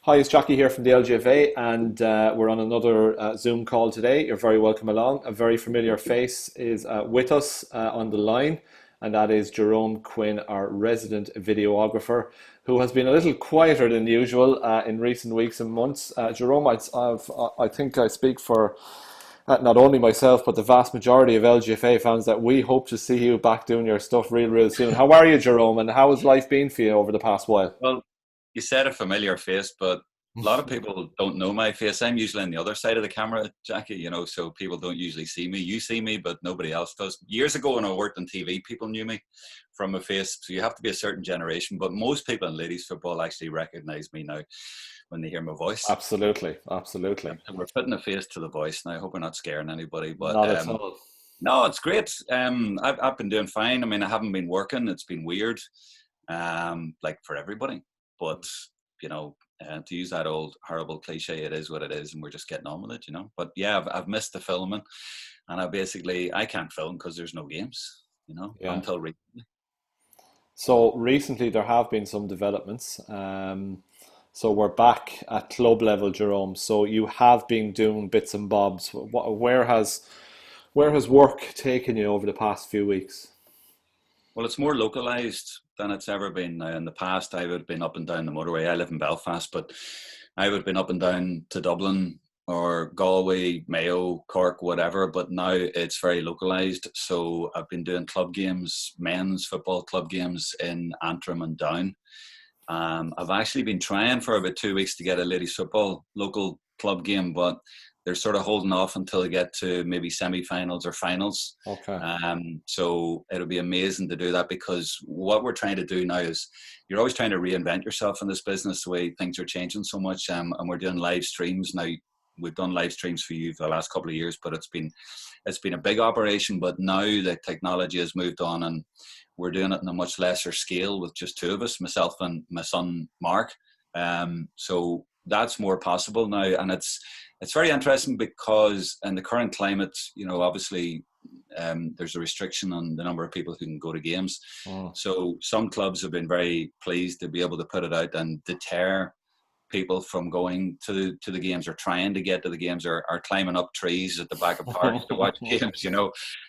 Hi, it's Jackie here from the LGFA, and we're on another Zoom call today. You're very welcome along. A very familiar face is with us on the line, and that is Jerome Quinn, our resident videographer, who has been a little quieter than usual in recent weeks and months. Jerome, I think I speak for not only myself, but the vast majority of LGFA fans that we hope to see you back doing your stuff real soon. How are you, Jerome, and how has life been for you over the past while? Well, you said a familiar face, but a lot of people don't know my face. I'm usually on the other side of the camera, Jackie, so people don't usually see me. You see me, but nobody else does. Years ago when I worked on TV, people knew me from my face. So you have to be a certain generation, but most people in ladies football actually recognize me now when they hear my voice. Absolutely, absolutely. So we're putting a face to the voice now. I hope we're not scaring anybody, but Not at all. no, it's great. I've been doing fine. I mean, I haven't been working. It's been weird, like for everybody. But to use that old horrible cliche, it is what it is, and we're just getting on with it. But yeah, I've missed the filming, and I can't film because there's no games. Yeah. Until recently. So recently there have been some developments. So we're back at club level, Jerome. So you have been doing bits and bobs. Where has work taken you over the past few weeks? Well, it's more localized than it's ever been. Now, in the past, I would have been up and down the motorway. I live in Belfast, but I would have been up and down to Dublin or Galway, Mayo, Cork, whatever. But now it's very localized. So I've been doing club games, men's football club games in Antrim and Down. I've actually been trying for about 2 weeks to get a ladies football local club game, but they're sort of holding off until they get to maybe semi-finals or finals. Okay. So it'll be amazing to do that, because what we're trying to do now is you're always trying to reinvent yourself in this business, the way things are changing so much. And we're doing live streams now. We've done live streams for you for the last couple of years, but it's been a big operation. But now the technology has moved on, and we're doing it on a much lesser scale with just two of us, myself and my son Mark. So that's more possible now, and it's very interesting because in the current climate, obviously there's a restriction on the number of people who can go to games. Oh. So some clubs have been very pleased to be able to put it out and deter people from going to the games, or trying to get to the games, or climbing up trees at the back of parks to watch games.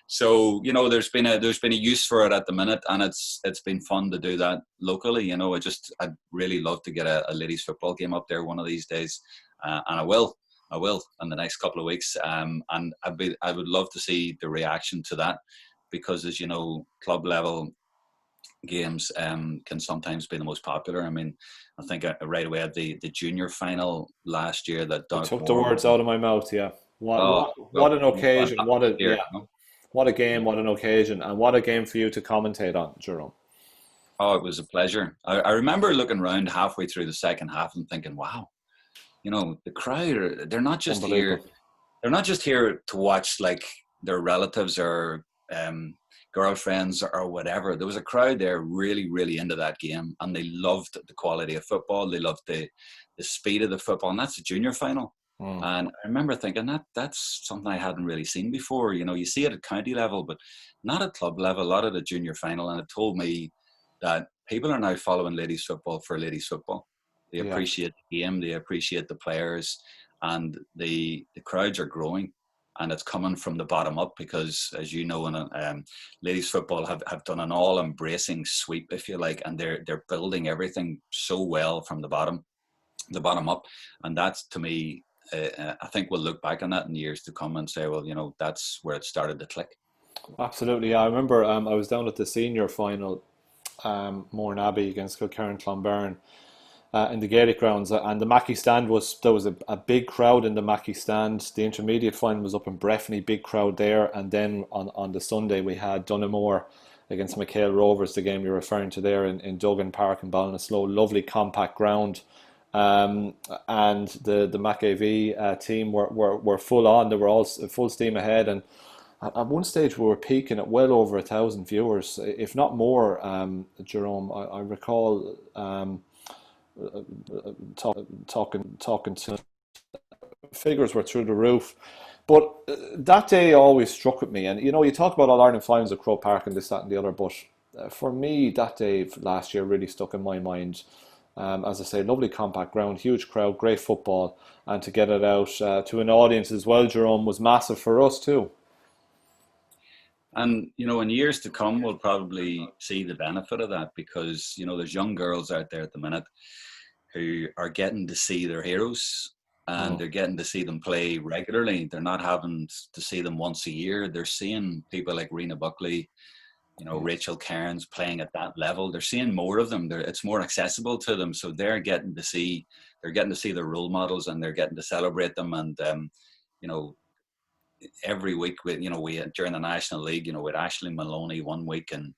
So there's been a use for it at the minute, and it's been fun to do that locally. I'd really love to get a ladies football game up there one of these days, and I will in the next couple of weeks. And I would love to see the reaction to that, because as you know, club level games can sometimes be the most popular. I mean, I think right away at the junior final last year that You Donegal took the words out of my mouth. Yeah. What an occasion. What a game. What an occasion. And what a game for you to commentate on, Jerome. Oh, it was a pleasure. I remember looking around halfway through the second half and thinking, wow, the crowd, they're not just here. They're not just here to watch like their relatives or girlfriends or whatever. There was a crowd there really into that game, and they loved the quality of football. They loved the speed of the football, and that's a junior final. And I remember thinking that's something I hadn't really seen before. You see it at county level, but not at club level, a lot at a junior final. And it told me that people are now following ladies football for ladies football. They Yeah. appreciate the game, they appreciate the players, and the crowds are growing. And it's coming from the bottom up, because, as you know, ladies football have done an all-embracing sweep, if you like, and they're building everything so well from the bottom up. And that's, to me, I think we'll look back on that in years to come and say, well, that's where it started to click. Absolutely. Yeah. I remember I was down at the senior final, Mourne Abbey against Kilkerran Clonberne, in the Gaelic grounds, and the Mackey stand there was a big crowd in the Mackey stand. The intermediate final was up in Breffni, big crowd there, and then on the Sunday we had Donaghmore against Cahill Rovers, the game you're referring to there in Duggan Park in Ballinasloe. Lovely compact ground, and the Mac AV team were full on. They were all full steam ahead, and at one stage we were peaking at well over 1,000 viewers, if not more. Jerome, I recall. Talking to figures were through the roof, but that day always struck with me. And you talk about All Ireland finals at Croke Park and this, that, and the other, but for me, that day last year really stuck in my mind. As I say, lovely compact ground, huge crowd, great football, and to get it out to an audience as well, Jerome, was massive for us too. And, in years to come, we'll probably see the benefit of that because, there's young girls out there at the minute who are getting to see their heroes and Mm. they're getting to see them play regularly. They're not having to see them once a year. They're seeing people like Rena Buckley, Yes. Rachel Cairns playing at that level. They're seeing more of them. It's more accessible to them. So they're getting to see their role models and they're getting to celebrate them. And, you know, every week we during the National League, with Ashley Maloney one week and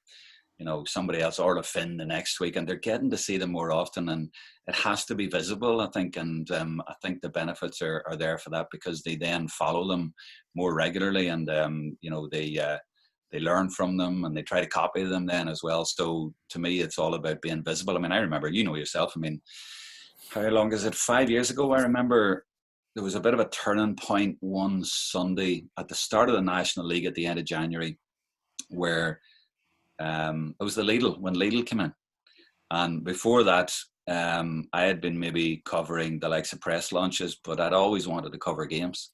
somebody else, Orla Finn, the next week, and they're getting to see them more often, and it has to be visible, I think, and I think the benefits are there for that because they then follow them more regularly, and they learn from them and they try to copy them then as well. So to me, it's all about being visible. I mean, I remember, yourself. I mean, how long is it? 5 years ago, I remember there was a bit of a turning point one Sunday at the start of the National League at the end of January, where it was the Lidl when Lidl came in, and before that, I had been maybe covering the likes of press launches, but I'd always wanted to cover games,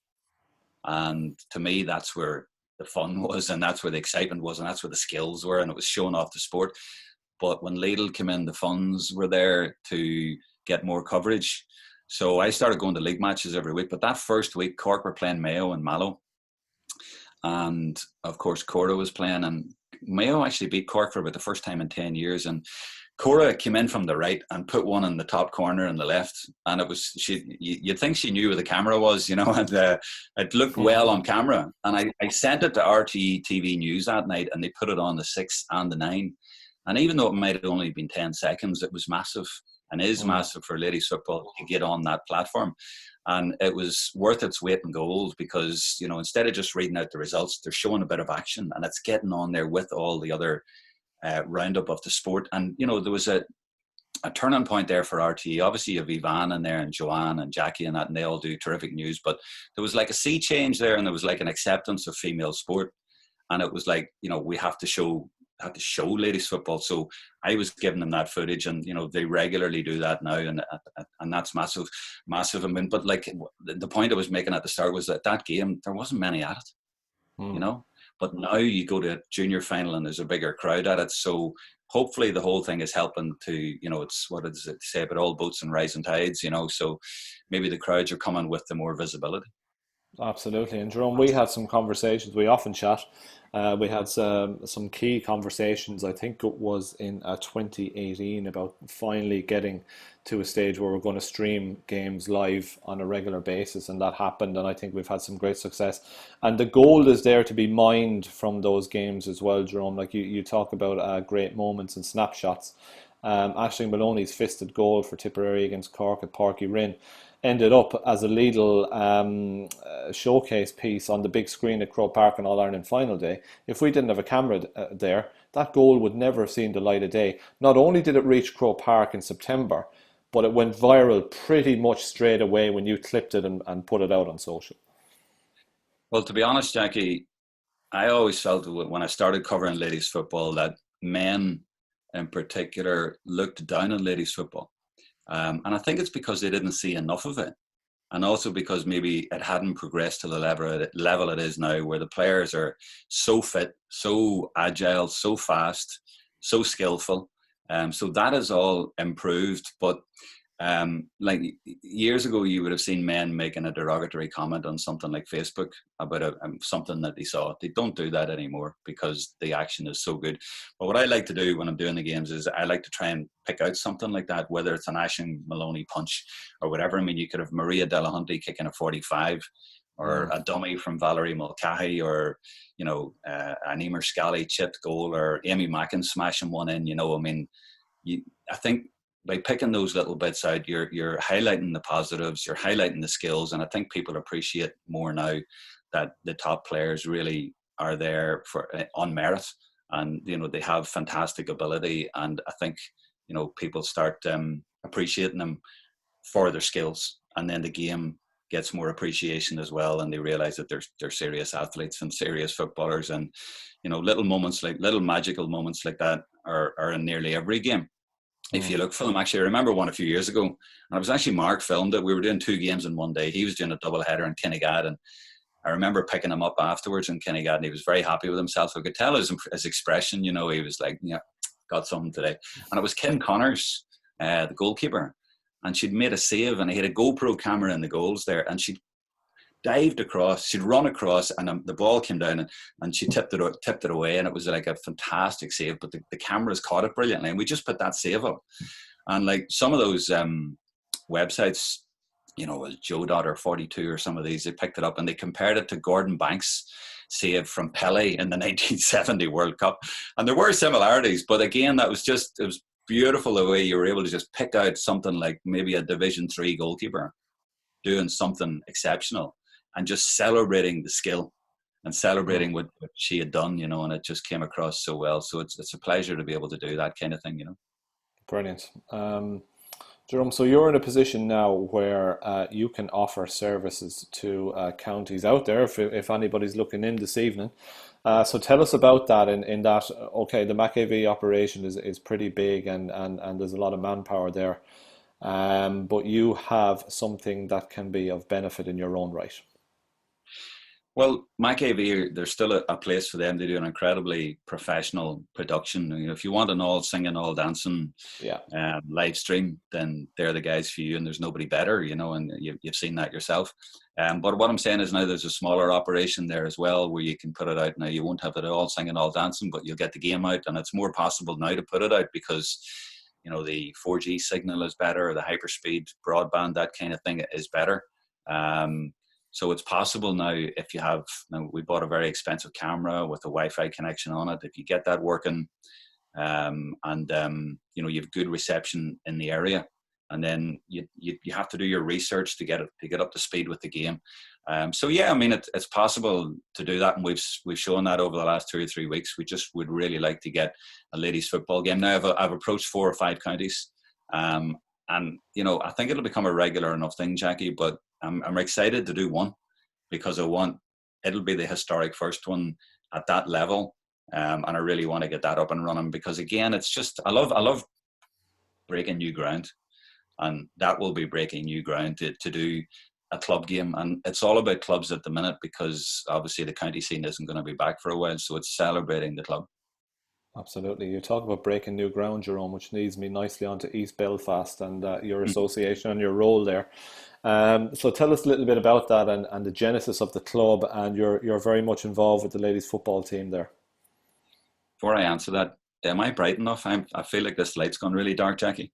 and to me, that's where the fun was, and that's where the excitement was, and that's where the skills were, and it was showing off the sport. But when Lidl came in, the funds were there to get more coverage. So I started going to league matches every week. But that first week, Cork were playing Mayo and Mallow. And of course, Cora was playing. And Mayo actually beat Cork for about the first time in 10 years. And Cora came in from the right and put one in the top corner on the left. And it was, you'd think she knew where the camera was, and it looked well on camera. And I sent it to RTE TV News that night and they put it on the 6 and the 9. And even though it might have only been 10 seconds, it was massive and is Mm. massive for ladies football to get on that platform. And it was worth its weight in gold because, instead of just reading out the results, they're showing a bit of action and it's getting on there with all the other roundup of the sport. And, there was a turning point there for RTE. Obviously, you have Ivan in there and Joanne and Jackie and that, and they all do terrific news. But there was like a sea change there and there was like an acceptance of female sport. And it was like, we have to show ladies football. So I was giving them that footage, and they regularly do that now, and that's massive, massive. I mean, but like the point I was making at the start was that game there wasn't many at it, you Mm. know. But now you go to a junior final and there's a bigger crowd at it. So hopefully the whole thing is helping to, it's what does it say about all boats and rising tides, So maybe the crowds are coming with the more visibility. Absolutely. And Jerome, we had some conversations. We often chat. We had some key conversations. I think it was in 2018 about finally getting to a stage where we're going to stream games live on a regular basis, and that happened. And I think we've had some great success. And the gold is there to be mined from those games as well, Jerome. Like you talk about great moments and snapshots. Aisling Maloney's fisted goal for Tipperary against Cork at Páirc Uí Rinn ended up as a Lidl showcase piece on the big screen at Croke Park on All Ireland final day. If we didn't have a camera there, that goal would never have seen the light of day. Not only did it reach Croke Park in September, but it went viral pretty much straight away when you clipped it and put it out on social. Well, to be honest, Jackie, I always felt when I started covering ladies football that men in particular looked down on ladies football. And I think it's because they didn't see enough of it. And also because maybe it hadn't progressed to the level it is now, where the players are so fit, so agile, so fast, so skillful. So that is all improved. But like years ago, you would have seen men making a derogatory comment on something like Facebook about something that they saw. They don't do that anymore because the action is so good. But what I like to do when I'm doing the games is I like to try and pick out something like that, whether it's an Aisling Maloney punch or whatever. I mean, you could have Maria Delahunty kicking a 45, or Mm. a dummy from Valerie Mulcahy, or an Emer Scally chipped goal, or Amy Mackin smashing one in. I mean, I think by picking those little bits out, you're highlighting the positives, you're highlighting the skills, and I think people appreciate more now that the top players really are there for on merit, and they have fantastic ability, and I think people start appreciating them for their skills, and then the game gets more appreciation as well, and they realize that they're serious athletes and serious footballers, and little magical moments like that are in nearly every game. if you Mm. look for them, actually, I remember one a few years ago, and it was actually Mark filmed it. We were doing 2 games in one day. He was doing a double header in Kinnegad, and I remember picking him up afterwards in Kinnegad, and he was very happy with himself. I could tell his expression, you know, he was like, yeah, got something today. And it was Kim Connors, the goalkeeper, and she'd made a save, and he had a GoPro camera in the goals there, and she dived across, she'd run across, and the ball came down, and she tipped it away, and it was like a fantastic save. But the cameras caught it brilliantly, and we just put that save up. And like some of those websites, you know, was Joe Dot or 42 or some of these, they picked it up and they compared it to Gordon Banks' save from Pele in the 1970 World Cup, and there were similarities. But again, it was beautiful the way you were able to just pick out something like maybe a Division 3 goalkeeper doing something exceptional and just celebrating the skill and Mm. celebrating what she had done, you know, and it just came across so well. So it's a pleasure to be able to do that kind of thing, you know. Brilliant. Jerome, so you're in a position now where you can offer services to counties out there if anybody's looking in this evening. So tell us about that in that, okay, the McAV operation is pretty big and there's a lot of manpower there, but you have something that can be of benefit in your own right. Well, MacAV, there's still a place for them to do an incredibly professional production. You know, if you want an all singing, all dancing Yeah. live stream, then they're the guys for you, and there's nobody better, you know, and you've seen that yourself. But what I'm saying is now there's a smaller operation there as well where you can put it out. Now, you won't have it all singing, all dancing, but you'll get the game out, and it's more possible now to put it out because, you know, the 4G signal is better, the hyperspeed broadband, that kind of thing is better. Um, so it's possible now if you have, now we bought a very expensive camera with a Wi-Fi connection on it. If you get that working, you know, you have good reception in the area, and then you have to do your research to get up to speed with the game. So yeah, I mean it's possible to do that, and we've shown that over the last 2 or 3 weeks. We just would really like to get a ladies football game. Now I've approached 4 or 5 counties, and you know I think it'll become a regular enough thing, Jackie. But I'm excited to do one because it'll be the historic first one at that level. And I really want to get that up and running because again, it's just I love breaking new ground, and that will be breaking new ground to do a club game, and it's all about clubs at the minute because obviously the county scene isn't going to be back for a while, so it's celebrating the club. Absolutely. You talk about breaking new ground, Jerome, which leads me nicely onto East Belfast and your association and your role there. So tell us a little bit about that and the genesis of the club, and you're very much involved with the ladies football team there. Before I answer that, am I bright enough? I feel like this light's gone really dark, Jackie.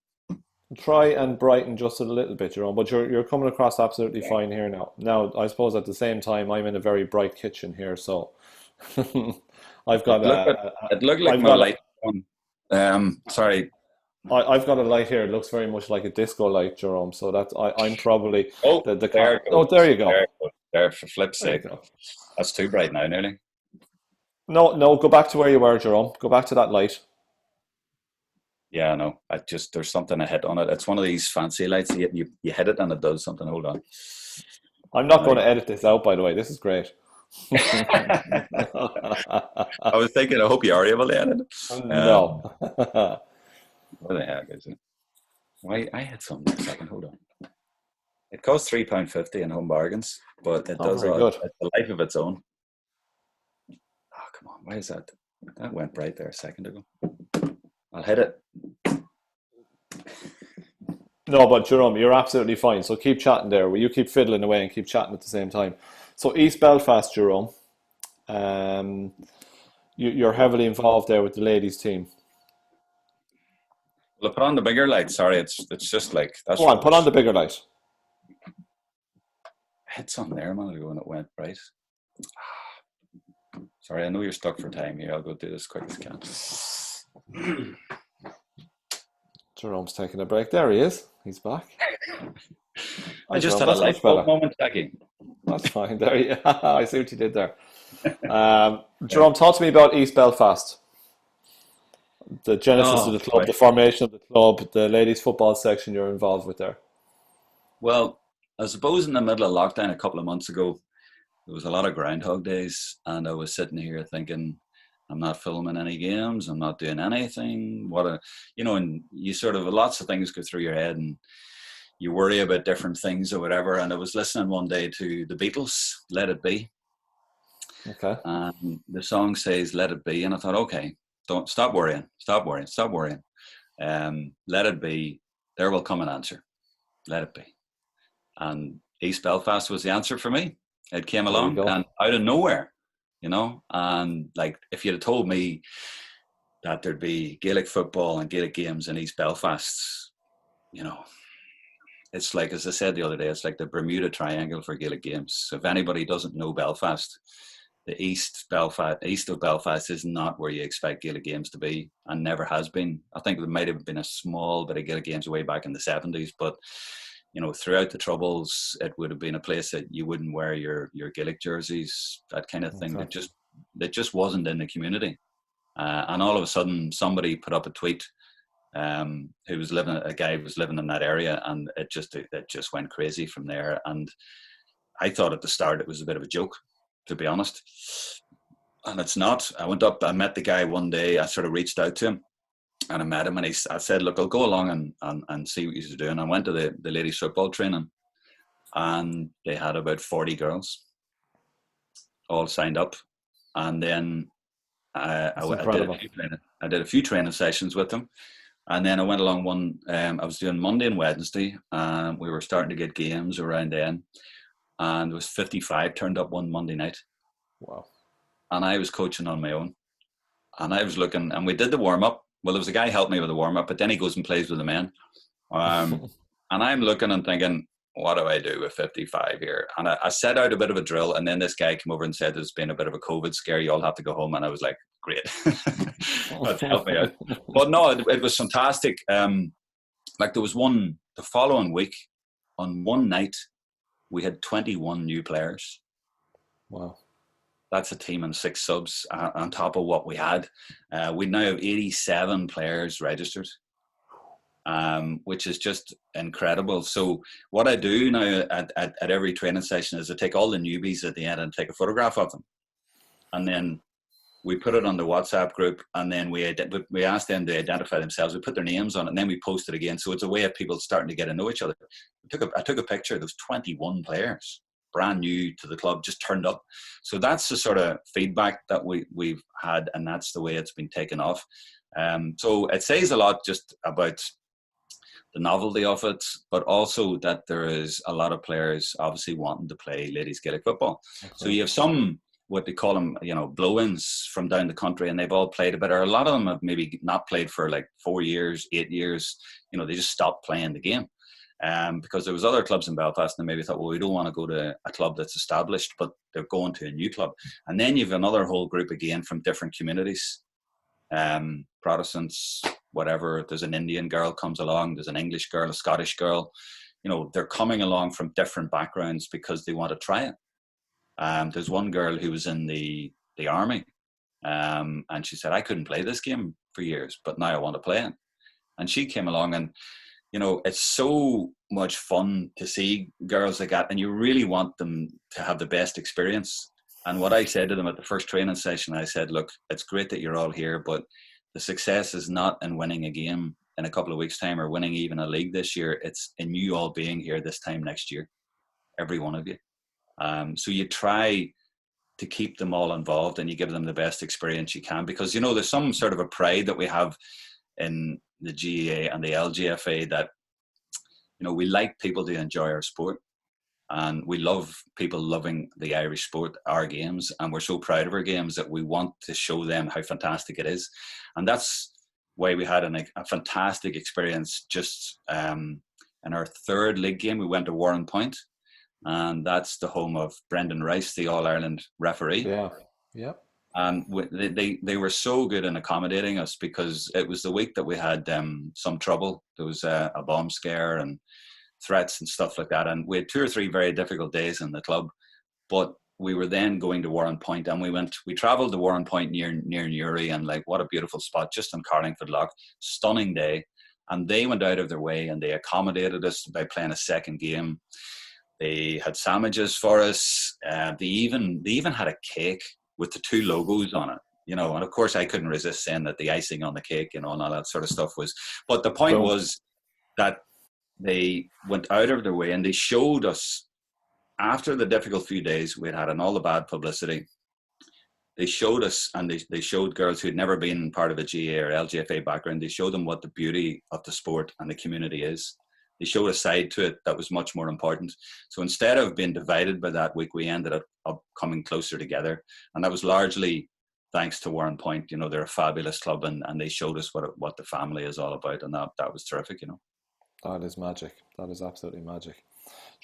Try and brighten just a little bit, Jerome, but you're coming across absolutely fine here now. Now, I suppose at the same time, I'm in a very bright kitchen here, so I've It got looked like, it looked like I've my got light on. Sorry. I've got a light here. It looks very much like a disco light, Jerome. So I'm probably Oh, the there it oh, goes. there you There go. it goes. There, for flip's There you sake. go. That's too bright now, nearly. No, no, go back to where you were, Jerome. Go back to that light. Yeah, no. There's something I hit on it. It's one of these fancy lights. You hit it and it does something. Hold on. I'm not going Right. to edit this out, by the way. This is great. I was thinking, I hope you are able to edit it. No. Where the heck is it? Why I had something a second. Hold on. It costs £3.50 in home bargains, but it Oh, does very good. it's a life of its own. Oh, come on. Why is that? That went bright there a second ago. I'll hit it. No, but Jerome, you're absolutely fine. So keep chatting there. Will you keep fiddling away and keep chatting at the same time? So East Belfast, Jerome, um, you're heavily involved there with the ladies team. Well, I put on the bigger light. Sorry, it's just like Go that's on, put on rubbish. the bigger light. I hit something there a minute ago and it went bright. Sorry, I know you're stuck for time here. I'll go do this as quick as I can. Jerome's taking a break. There he is. He's back. I Hi, just Jerome. had a That's light much bulb better. moment, Jackie. That's fine. There you. I see what you did there. Jerome, talk to me about East Belfast. The genesis of Oh the club, boy. the formation of the club, the ladies' football section you're involved with there. Well, I suppose in the middle of lockdown a couple of months ago, there was a lot of Groundhog Days, and I was sitting here thinking, I'm not filming any games. I'm not doing anything. And you sort of, lots of things go through your head, and you worry about different things or whatever. And I was listening one day to the Beatles, Let It Be. Okay. And the song says, let it be. And I thought, okay, don't stop worrying. Let it be. There will come an answer. Let it be. And East Belfast was the answer for me. It came There you along go. and out of nowhere, and like, if you'd have told me that there'd be Gaelic football and Gaelic games in East Belfast, it's like, as I said the other day, it's like the Bermuda Triangle for Gaelic games. So if anybody doesn't know Belfast, the east of Belfast is not where you expect Gaelic games to be, and never has been. I think there might have been a small bit of Gaelic games way back in the 70s, but throughout the Troubles, it would have been a place that you wouldn't wear your Gaelic jerseys, that kind of thing. Okay. That just wasn't in the community. And all of a sudden, somebody put up a tweet. A guy was living in that area, and it just went crazy from there. And I thought at the start it was a bit of a joke, to be honest. And it's not. I went up, I met the guy one day, I sort of reached out to him, and I met him, and I said, look, I'll go along and see what he's doing. I went to the ladies' football training, and they had about 40 girls all signed up. And then I did a few training sessions with them. And then I went along I was doing Monday and Wednesday, and we were starting to get games around then. And there was 55 turned up one Monday night. Wow. And I was coaching on my own. And I was looking, and we did the warm-up. Well, there was a guy helping me with the warm-up, but then he goes and plays with the men. And I'm looking and thinking, what do I do with 55 here? And I set out a bit of a drill, and then this guy came over and said, there's been a bit of a COVID scare. You all have to go home. And I was like, great. That helped me out. But no, it was fantastic. Like, there was the following week, on one night, we had 21 new players. Wow. That's a team and 6 subs on top of what we had. We now have 87 players registered, which is just incredible. So what I do now at every training session is I take all the newbies at the end and take a photograph of them. And then we put it on the WhatsApp group, and then we ask them to identify themselves. We put their names on it, and then we post it again. So it's a way of people starting to get to know each other. I took a picture of those 21 players, brand new to the club, just turned up. So that's the sort of feedback that we've had, and that's the way it's been taken off. So it says a lot just about the novelty of it, but also that there is a lot of players obviously wanting to play ladies Gaelic football. Okay. So you have some, what they call them, blow-ins from down the country, and they've all played a bit, or a lot of them have maybe not played for like 4 years, 8 years. They just stopped playing the game. Because there was other clubs in Belfast, and maybe thought, well, we don't want to go to a club that's established, but they're going to a new club. And then you've another whole group again from different communities, Protestants, whatever. There's an Indian girl comes along, there's an English girl, a Scottish girl. They're coming along from different backgrounds because they want to try it. There's one girl who was in the army, and she said, I couldn't play this game for years, but now I want to play it. And she came along, and it's so much fun to see girls like that, and you really want them to have the best experience. And what I said to them at the first training session, I said, look, it's great that you're all here, but the success is not in winning a game in a couple of weeks' time or winning even a league this year. It's in you all being here this time next year, every one of you. So you try to keep them all involved, and you give them the best experience you can, because, there's some sort of a pride that we have in the GAA and the LGFA that, we like people to enjoy our sport, and we love people loving the Irish sport, our games, and we're so proud of our games that we want to show them how fantastic it is. And that's why we had a fantastic experience just in our 3rd league game. We went to Warren Point, and that's the home of Brendan Rice, the All-Ireland referee. Yeah, yep. And they were so good in accommodating us, because it was the week that we had some trouble. There was a bomb scare and threats and stuff like that. And we had 2 or 3 very difficult days in the club. But we were then going to Warren Point, and we travelled to Warren Point near Newry, and like, what a beautiful spot, just on Carlingford Lough. Stunning day. And they went out of their way, and they accommodated us by playing a second game. They had sandwiches for us. They even had a cake with the 2 logos on it. And of course I couldn't resist saying that the icing on the cake, and all that sort of stuff was, but the point Boom. was that they went out of their way and they showed us, after the difficult few days we had and all the bad publicity, they showed us, and they showed girls who had never been part of a GA or LGFA background, they showed them what the beauty of the sport and the community is. They showed a side to it that was much more important. So instead of being divided by that week, we ended up coming closer together. And that was largely thanks to Warren Point. They're a fabulous club, and they showed us what the family is all about. And that was terrific. That is magic. That is absolutely magic.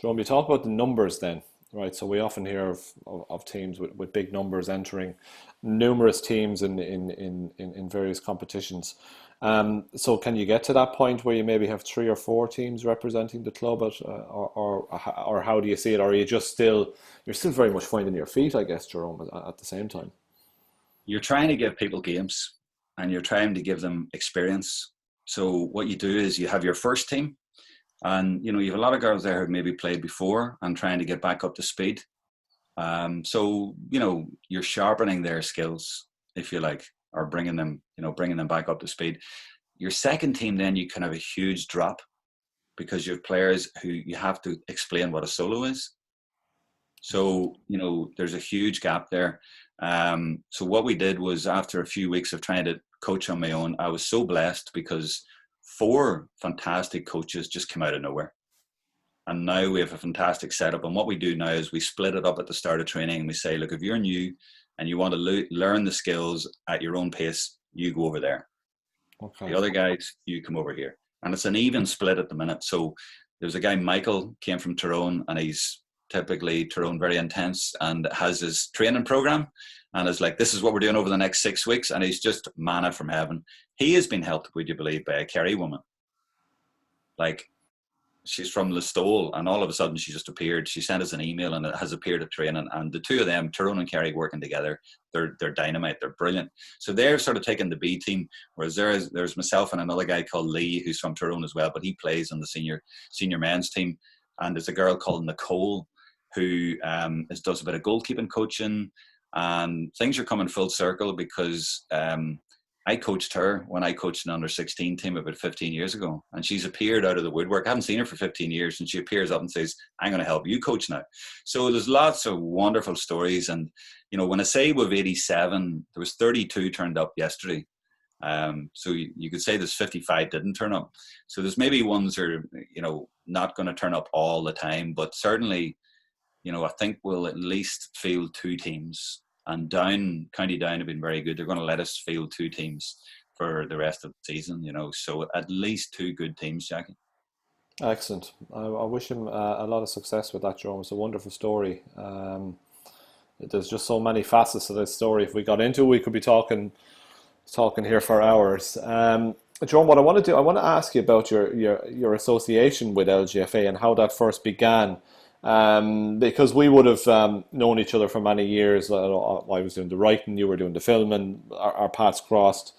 Jerome, you talk about the numbers then, right? So we often hear of teams with big numbers entering, numerous teams in various competitions. So can you get to that point where you maybe have 3 or 4 teams representing the club, or how do you see it? Or are you you're still very much finding your feet, I guess, Jerome, at the same time? You're trying to give people games, and you're trying to give them experience. So what you do is you have your first team, and you have a lot of girls there who maybe played before and trying to get back up to speed. So you're sharpening their skills, if you like, or bringing them back up to speed. Your second team, then you can have a huge drop, because you have players who you have to explain what a solo is. So there's a huge gap there. So what we did was, after a few weeks of trying to coach on my own, I was so blessed because 4 fantastic coaches just came out of nowhere. And now we have a fantastic setup. And what we do now is we split it up at the start of training, and we say, look, if you're new and you want to learn the skills at your own pace, you go over there. Okay. The other guys, you come over here. And it's an even split at the minute. So there's a guy, Michael, came from Tyrone, and he's typically Tyrone, very intense, and has his training program, and is like, this is what we're doing over the next 6 weeks. And he's just manna from heaven. He has been helped, would you believe, by a Kerry woman. Like, she's from Listowel, and all of a sudden she just appeared. She sent us an email, and it has appeared at training. And the two of them, Tyrone and Kerry, working together, they're dynamite. They're brilliant. So they're sort of taking the B team, whereas there's myself and another guy called Lee, who's from Tyrone as well, but he plays on the senior men's team. And there's a girl called Nicole who does a bit of goalkeeping coaching, and things are coming full circle because I coached her when I coached an under-16 team about 15 years ago, and she's appeared out of the woodwork. I haven't seen her for 15 years, and she appears up and says, I'm going to help you coach now. So there's lots of wonderful stories. And, when I say we've 87, there was 32 turned up yesterday. So you could say there's 55 didn't turn up. So there's maybe ones that are, not going to turn up all the time, but certainly, I think we'll at least field 2 teams. And County Down have been very good. They're going to let us field 2 teams for the rest of the season, So at least 2 good teams, Jackie. Excellent. I wish him a lot of success with that, Jerome. It's a wonderful story. There's just so many facets to this story. If we got into it, we could be talking here for hours. Jerome, what I want to do, I want to ask you about your association with LGFA and how that first began. Because we would have known each other for many years. I was doing the writing, you were doing the filming. Our paths crossed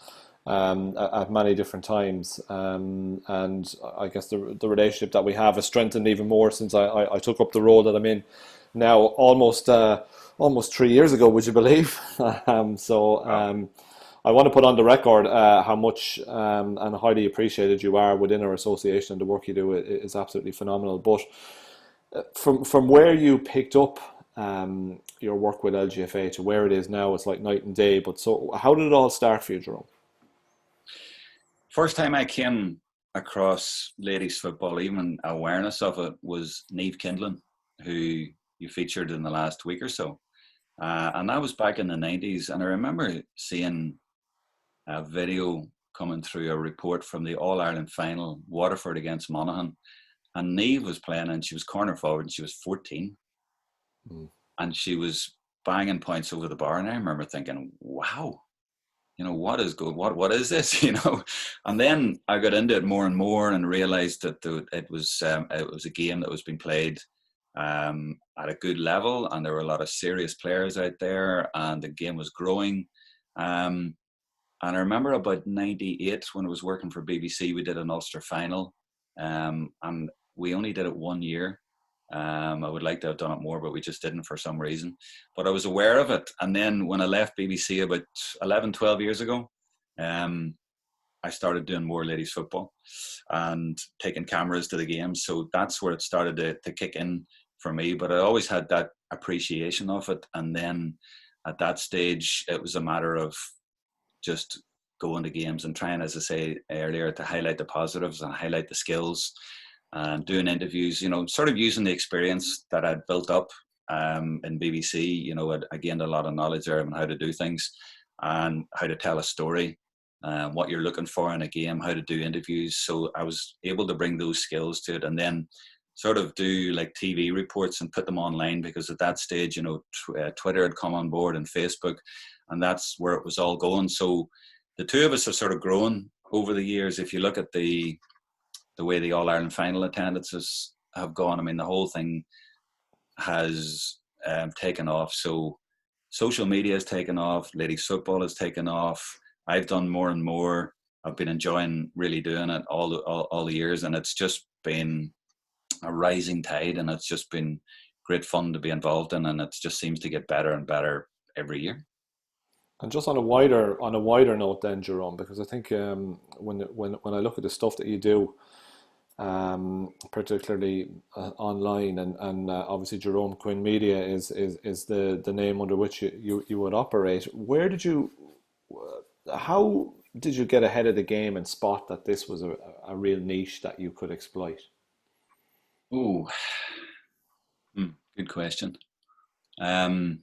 at many different times, and I guess the relationship that we have has strengthened even more since I took up the role that I'm in now, almost 3 years ago. Would you believe? I want to put on the record how much and highly appreciated you are within our association, and the work you do is absolutely phenomenal. But from where you picked up your work with LGFA to where it is now, it's like night and day. But so, how did it all start for you, Jerome? First time I came across ladies football, even awareness of it, was Niamh Kindlin, who you featured in the last week or so. And that was back in the 90s. And I remember seeing a video coming through, a report from the All-Ireland final, Waterford against Monaghan. And Niamh was playing, and she was corner forward, and she was 14. And she was banging points over the bar. And I remember thinking, wow, what is good? What is this? And then I got into it more and more and realized that it was a game that was being played at a good level, and there were a lot of serious players out there, and the game was growing. And I remember about 98, when I was working for BBC, we did an Ulster final, and we only did it 1 year. I would like to have done it more, but we just didn't for some reason. But I was aware of it. And then when I left BBC about 11, 12 years ago, um, I started doing more ladies football and taking cameras to the games. So that's where it started to kick in for me. But I always had that appreciation of it. And then at that stage, it was a matter of just going to games and trying, as I say earlier, to highlight the positives and highlight the skills and doing interviews, sort of using the experience that I'd built up in BBC. I gained a lot of knowledge there on how to do things and how to tell a story, what you're looking for in a game, how to do interviews. So I was able to bring those skills to it, and then sort of do like TV reports and put them online, because at that stage, Twitter had come on board and Facebook, and that's where it was all going. So the two of us have sort of grown over the years. If you look at the way the All-Ireland final attendances have gone, I mean, the whole thing has taken off. So social media has taken off, ladies football has taken off. I've done more and more. I've been enjoying really doing it all the years, and it's just been a rising tide, and it's just been great fun to be involved in, and it just seems to get better and better every year. And just on a wider note, then, Jerome, because I think when I look at the stuff that you do, particularly online, and obviously Jerome Quinn Media is the name under which you would operate. How did you get ahead of the game and spot that this was a real niche that you could exploit? Oh, good question. Um,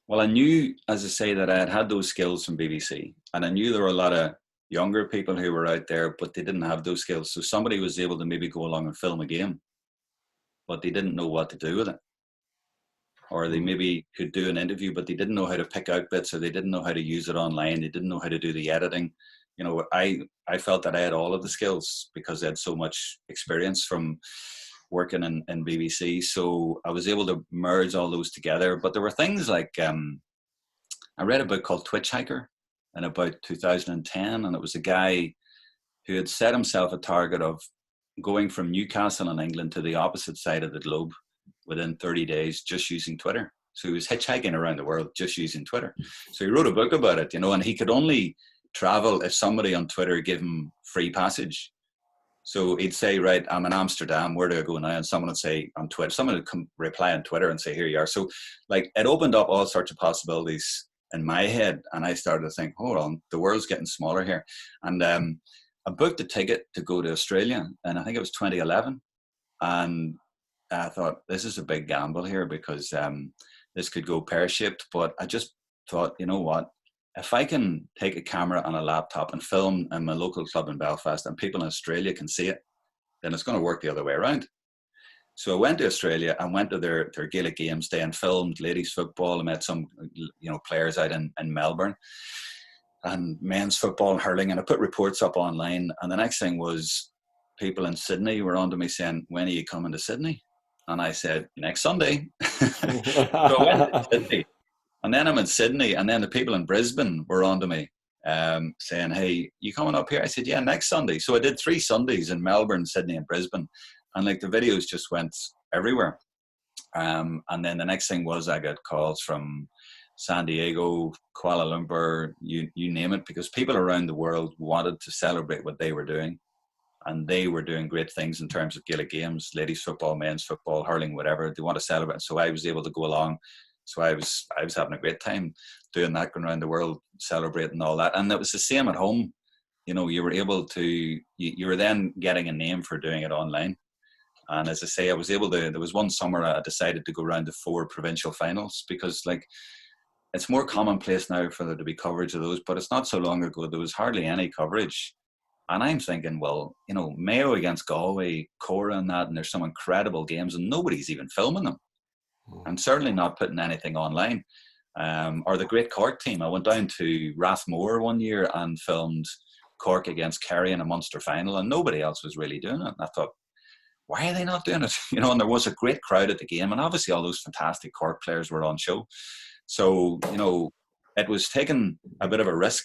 well, I knew, as I say, that I had those skills from BBC, and I knew there were a lot of younger people who were out there, but they didn't have those skills. So somebody was able to maybe go along and film a game, but they didn't know what to do with it. Or they maybe could do an interview, but they didn't know how to pick out bits, or they didn't know how to use it online. They didn't know how to do the editing. I felt that I had all of the skills because I had so much experience from working in BBC. So I was able to merge all those together. But there were things like, I read a book called Twitch Hiker in about 2010, and it was a guy who had set himself a target of going from Newcastle in England to the opposite side of the globe within 30 days just using Twitter. So he was hitchhiking around the world just using Twitter. So he wrote a book about it, and he could only travel if somebody on Twitter gave him free passage. So he'd say, right, I'm in Amsterdam, where do I go now? And someone would say on Twitter, someone would come reply on Twitter and say, here you are. So like it opened up all sorts of possibilities in my head. And I started to think, hold on, the world's getting smaller here. And I booked a ticket to go to Australia, and I think it was 2011. And I thought, this is a big gamble here, because this could go pear-shaped. But I just thought, you know what? If I can take a camera on a laptop and film in my local club in Belfast, and people in Australia can see it, then it's going to work the other way around. So I went to Australia and went to their Gaelic Games Day and filmed ladies football. I met some players out in Melbourne, and men's football and hurling, and I put reports up online. And the next thing was people in Sydney were on to me saying, when are you coming to Sydney? And I said, next Sunday. So I went to Sydney. And then I'm in Sydney, and then the people in Brisbane were on to me saying, hey, you coming up here? I said, yeah, next Sunday. So I did 3 Sundays in Melbourne, Sydney, and Brisbane. And like the videos just went everywhere. And then the next thing was I got calls from San Diego, Kuala Lumpur, you name it, because people around the world wanted to celebrate what they were doing. And they were doing great things in terms of Gaelic games, ladies football, men's football, hurling, whatever. They want to celebrate. So I was able to go along. So I was having a great time doing that, going around the world, celebrating all that. And it was the same at home. You were able to, you were then getting a name for doing it online. And as I say, I was able to, there was one summer I decided to go around to 4 provincial finals, because like, it's more commonplace now for there to be coverage of those, but it's not so long ago, there was hardly any coverage. And I'm thinking, well, Mayo against Galway, Cora and that, and there's some incredible games, and nobody's even filming them. I'm certainly not putting anything online. Or the great Cork team. I went down to Rathmore one year and filmed Cork against Kerry in a Munster final, and nobody else was really doing it. And I thought, why are they not doing it? And there was a great crowd at the game, and obviously all those fantastic Cork players were on show. So, it was taking a bit of a risk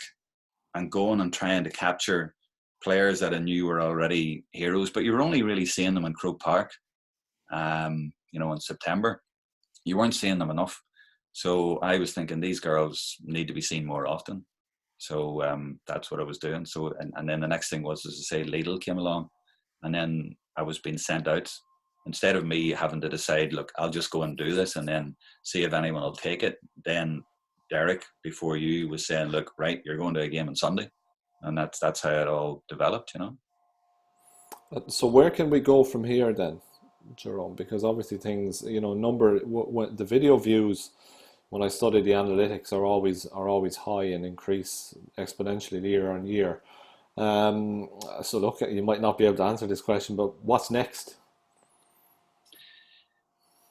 and going and trying to capture players that I knew were already heroes, but you were only really seeing them in Croke Park. in September. You weren't seeing them enough. So I was thinking these girls need to be seen more often. So that's what I was doing. So and then the next thing was, as I say, Lidl came along, and then I was being sent out. Instead of me having to decide, look, I'll just go and do this and then see if anyone will take it. Then Derek, before you, was saying, look, right, you're going to a game on Sunday, and that's how it all developed. So where can we go from here then, Jerome? Because obviously things, the video views, when I study the analytics, are always high and increase exponentially year on year. So look, you might not be able to answer this question, but what's next?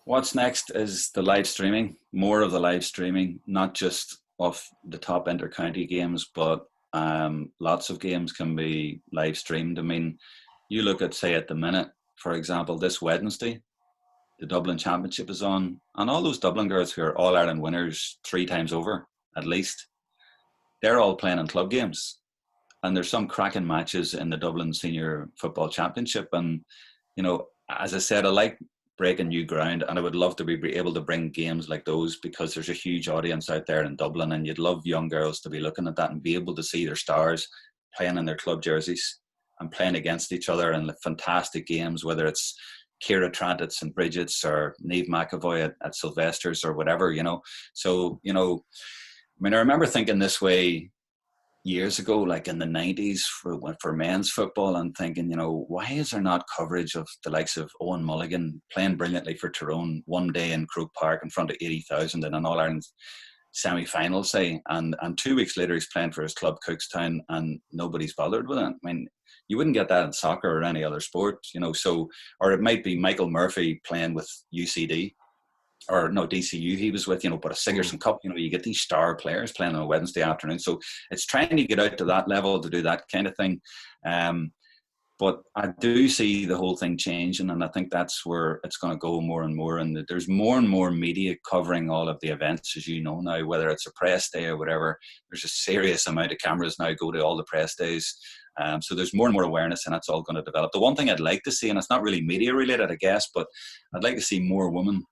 What's next is the live streaming, more of the live streaming, not just of the top inter-county games, but lots of games can be live streamed. I mean, you look at, say, at the minute, for example, this Wednesday, the Dublin Championship is on, and all those Dublin girls who are All Ireland winners 3 times over, at least, they're all playing in club games. And there's some cracking matches in the Dublin Senior Football Championship. And, as I said, I like breaking new ground, and I would love to be able to bring games like those, because there's a huge audience out there in Dublin, and you'd love young girls to be looking at that and be able to see their stars playing in their club jerseys and playing against each other in fantastic games, whether it's Ciara Trant at St. Bridget's or Niamh McAvoy at Sylvester's or whatever. So, I mean, I remember thinking this way years ago, like in the 90s, for men's football, and thinking, why is there not coverage of the likes of Owen Mulligan playing brilliantly for Tyrone one day in Croke Park in front of 80,000 in an All-Ireland semi-final, say, and 2 weeks later he's playing for his club Cookstown and nobody's bothered with it. I mean, you wouldn't get that in soccer or any other sport, so, or it might be Michael Murphy playing with UCD, or no, DCU he was with, but a Sigerson Cup, you get these star players playing on a Wednesday afternoon. So it's trying to get out to that level to do that kind of thing. But I do see the whole thing changing, and I think that's where it's going to go more and more. And there's more and more media covering all of the events, as you know now, whether it's a press day or whatever. There's a serious amount of cameras now go to all the press days. So there's more and more awareness, and that's all going to develop. The one thing I'd like to see, and it's not really media related, I guess, but I'd like to see more women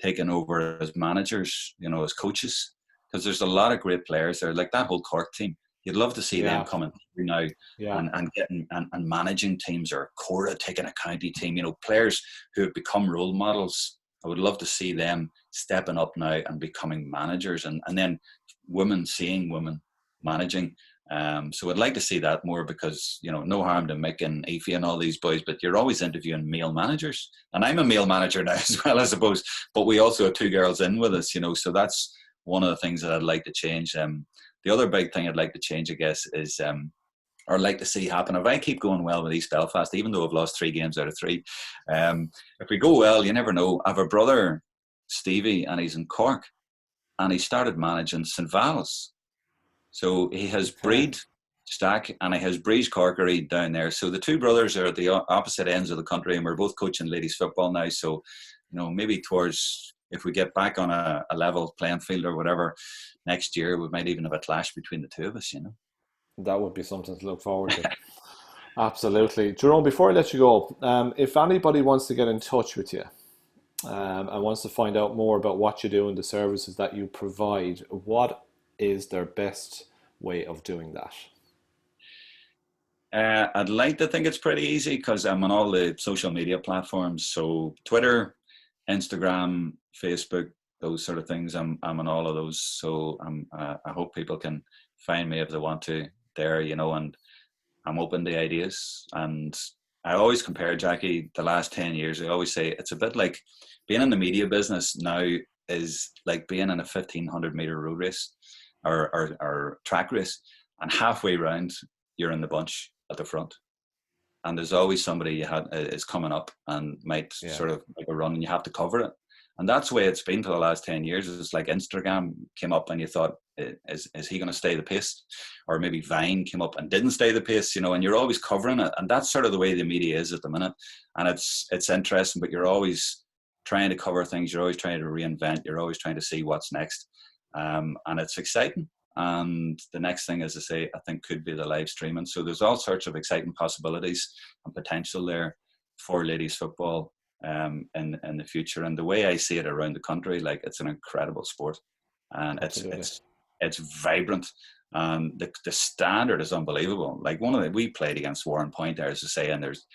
taken over as managers, as coaches, because there's a lot of great players there, like that whole Cork team. You'd love to see them coming through now and getting and managing teams, or Cora taking a county team, players who have become role models. I would love to see them stepping up now and becoming managers, and then women seeing women managing. So I'd like to see that more, because, no harm to Mick and Aoife and all these boys, but you're always interviewing male managers. And I'm a male manager now as well, I suppose, but we also have 2 girls in with us, so that's one of the things that I'd like to change. The other big thing I'd like to change, I guess, is, or like to see happen, if I keep going well with East Belfast, even though I've lost 3 games out of 3, if we go well, you never know. I have a brother, Stevie, and he's in Cork, and he started managing St. Val's. So he has Breed Stack and he has Breeze Corkery down there. So the 2 brothers are at the opposite ends of the country, and we're both coaching ladies football now. So, maybe towards, if we get back on a level playing field or whatever next year, we might even have a clash between the 2 of us, That would be something to look forward to. Absolutely. Jerome, before I let you go, if anybody wants to get in touch with you and wants to find out more about what you do and the services that you provide, what is their best way of doing that? I'd like to think it's pretty easy, because I'm on all the social media platforms. So Twitter, Instagram, Facebook, those sort of things. I'm on all of those. So I hope people can find me if they want to there, and I'm open to ideas. And I always compare, Jackie, the last 10 years, I always say it's a bit like being in the media business now is like being in a 1,500-meter road race or track race, and halfway round you're in the bunch at the front, and there's always somebody is coming up and might sort of make a run, and you have to cover it. And that's the way it's been for the last 10 years. It's like Instagram came up and you thought, is he going to stay the pace? Or maybe Vine came up and didn't stay the pace, and you're always covering it. And that's sort of the way the media is at the minute. And it's interesting, but you're always trying to cover things. You're always trying to reinvent. You're always trying to see what's next. And it's exciting. And the next thing, as I say, I think could be the live streaming. So there's all sorts of exciting possibilities and potential there for ladies football. in the future. And the way I see it around the country, like it's an incredible sport, and Absolutely. it's vibrant, and the standard is unbelievable. Like we played against Warren Point there, as I say, and there's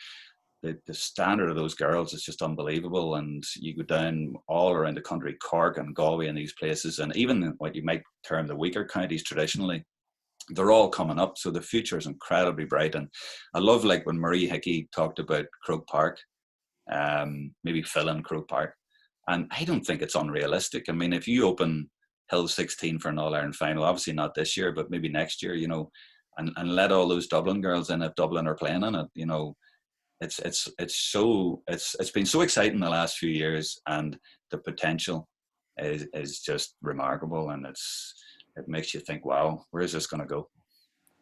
the standard of those girls is just unbelievable. And you go down all around the country, Cork and Galway and these places, and even what you might term the weaker counties traditionally, they're all coming up. So the future is incredibly bright. And I love, like, when Marie Hickey talked about Croke Park, maybe filling Croke Park. And I don't think it's unrealistic. I mean, if you open Hill 16 for an All-Ireland final, obviously not this year, but maybe next year, and let all those Dublin girls in, if Dublin are playing in it, it's been so exciting the last few years, and the potential is just remarkable, and it makes you think, wow, where is this going to go?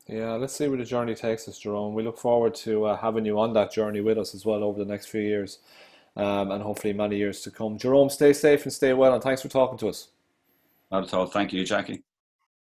Yeah, let's see where the journey takes us, Jerome. We look forward to having you on that journey with us as well over the next few years, and hopefully many years to come. Jerome, stay safe and stay well, and thanks for talking to us. Not at all. Thank you, Jackie.